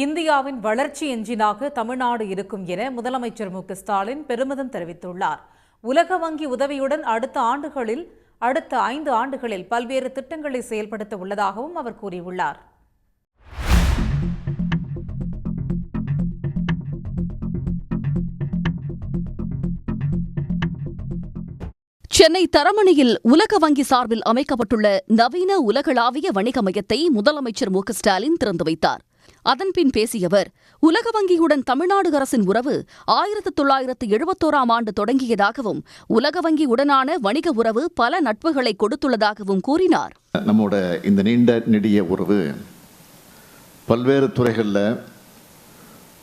இந்தியாவின் வளர்ச்சி எஞ்சினாக தமிழ்நாடு இருக்கும் என முதலமைச்சர் மு.க.ஸ்டாலின் பெருமிதம் தெரிவித்துள்ளார். உலக வங்கி உதவியுடன் அடுத்த 5 ஆண்டுகளில் பல்வேறு திட்டங்களை செயல்படுத்த உள்ளதாகவும் அவர் கூறியுள்ளார். சென்னை தரமணியில் உலக வங்கி சார்பில் அமைக்கப்பட்டுள்ள நவீன உலகளாவிய வணிக மையத்தை முதலமைச்சர் மு.க.ஸ்டாலின் திறந்து வைத்தார். அதன்பின் பேசிய அவர், உலக வங்கியுடன் தமிழ்நாடு அரசின் உறவு 1971ஆம் ஆண்டு தொடங்கியதாகவும் உலக வங்கியுடனான வணிக உறவு பல நட்புகளை கொடுத்துள்ளதாகவும் கூறினார். நம்மோட இந்த நீண்ட நெடிய உறவு பல்வேறு துறைகளில்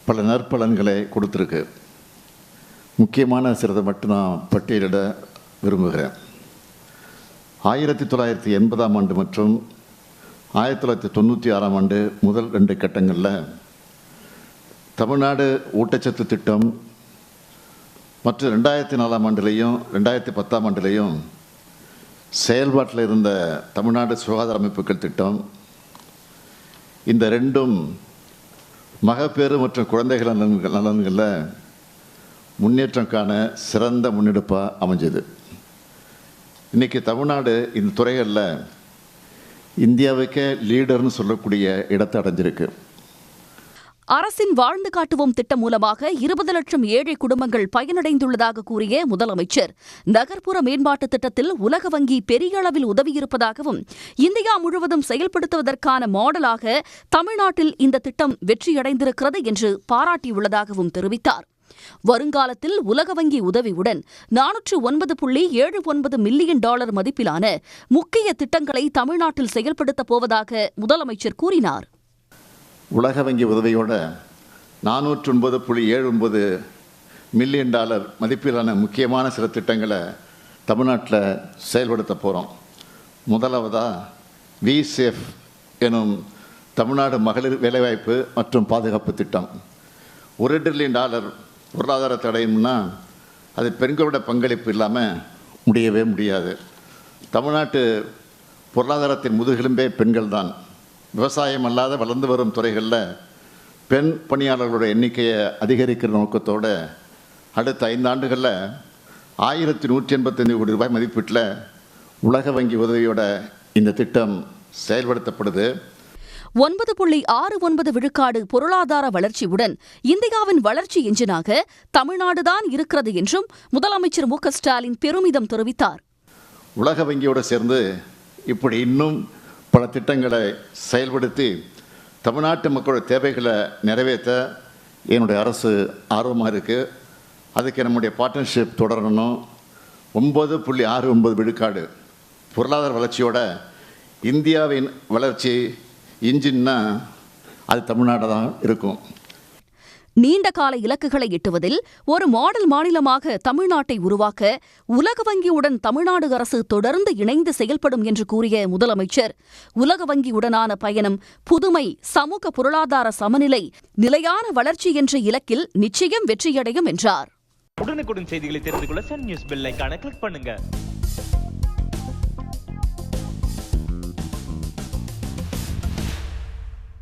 பல நற்பலன்களை கொடுத்துருக்கு. முக்கியமான சிலதை மட்டும் நான் பட்டியலிட விரும்புகிறேன். 1980ஆம் ஆண்டு மற்றும் 1996ஆம் ஆண்டு முதல் 2 கட்டங்களில் தமிழ்நாடு ஊட்டச்சத்து திட்டம் மற்றும் 2004ஆம் ஆண்டிலையும் 2010ஆம் ஆண்டிலையும் செயல்பாட்டில் இருந்த தமிழ்நாடு சுகாதார அமைப்புகள் திட்டம், இந்த 2ம் மகப்பேறு மற்றும் குழந்தைகள் நலன்களில் முன்னேற்றம் காண சிறந்த முன்னெடுப்பாக அமைஞ்சது. இன்றைக்கி தமிழ்நாடு இந்த துறைகளில் இந்தியாவுக்கே லீடர்னு சொல்லக்கூடிய இடத்தை அடைஞ்சிருக்கு. அரசின் வாழ்ந்து காட்டுவோம் திட்டம் மூலமாக 20 லட்சம் ஏழை குடும்பங்கள் பயனடைந்துள்ளதாக கூறிய முதலமைச்சர், நகர்ப்புற மேம்பாட்டு திட்டத்தில் உலக வங்கி பெரிய அளவில் உதவியிருப்பதாகவும் இந்தியா முழுவதும் செயல்படுத்துவதற்கான மாடலாக தமிழ்நாட்டில் இந்த திட்டம் வெற்றியடைந்திருக்கிறது என்று பாராட்டியுள்ளதாகவும் தெரிவித்தார். வருங்காலத்தில் உலக வங்கி உதவியுடன் $409.79 மில்லியன் மதிப்பிலான முக்கிய திட்டங்களை தமிழ்நாட்டில் செயல்படுத்தப் போவதாக முதலமைச்சர் கூறினார். உலக வங்கி உதவியோட $409.79 மில்லியன் மதிப்பிலான முக்கியமான சில திட்டங்களை தமிழ்நாட்டில் செயல்படுத்த போகிறோம். முதலாவதாக விசேஃப் எனும் தமிழ்நாடு மகளிர் வேலைவாய்ப்பு மற்றும் பாதுகாப்பு திட்டம். $1 டிரில்லியன் பொருளாதார தடையும்னா அது பெண்களோட பங்களிப்பு இல்லாமல் முடியவே முடியாது. தமிழ்நாட்டு பொருளாதாரத்தின் முதுகெலும்பே பெண்கள் தான். விவசாயம் அல்லாத வளர்ந்து வரும் துறைகளில் பெண் பணியாளர்களோட எண்ணிக்கையை அதிகரிக்கிற நோக்கத்தோடு அடுத்த 5 ஆண்டுகளில் 1185 கோடி ரூபாய் மதிப்பீட்டில் உலக வங்கி உதவியோட இந்த திட்டம் செயல்படுத்தப்படுது. 9.69 விழுக்காடு பொருளாதார வளர்ச்சியுடன் இந்தியாவின் வளர்ச்சி எஞ்சினாக தமிழ்நாடுதான் இருக்கிறது என்றும் முதலமைச்சர் மு.க.ஸ்டாலின் பெருமிதம் தெரிவித்தார். உலக வங்கியோடு சேர்ந்து இப்படி இன்னும் பல திட்டங்களை செயல்படுத்தி தமிழ்நாட்டு மக்களோட தேவைகளை நிறைவேற்ற என்னுடைய அரசு ஆர்வமாக இருக்குது. அதுக்கு நம்முடைய பார்ட்னர்ஷிப் தொடரணும். 9.69 விழுக்காடு பொருளாதார வளர்ச்சியோட இந்தியாவின் வளர்ச்சி இன்ஜின்னா அது தமிழ்நாடு தான் இருக்கும். நீண்ட கால இலக்குகளை எட்டுவதில் ஒரு மாடல் மாநிலமாக தமிழ்நாட்டை உருவாக்க உலக வங்கியுடன் தமிழ்நாடு அரசு தொடர்ந்து இணைந்து செயல்படும் என்று கூறிய முதலமைச்சர், உலக வங்கியுடனான பயணம் புதுமை, சமூக பொருளாதார சமநிலை, நிலையான வளர்ச்சி என்ற இலக்கில் நிச்சயம் வெற்றியடையும் என்றார். உடனுக்குடன் செய்திகளை தெரிந்து கொள்ள சன் நியூஸ் பெல் ஐகானை கிளிக் பண்ணுங்க.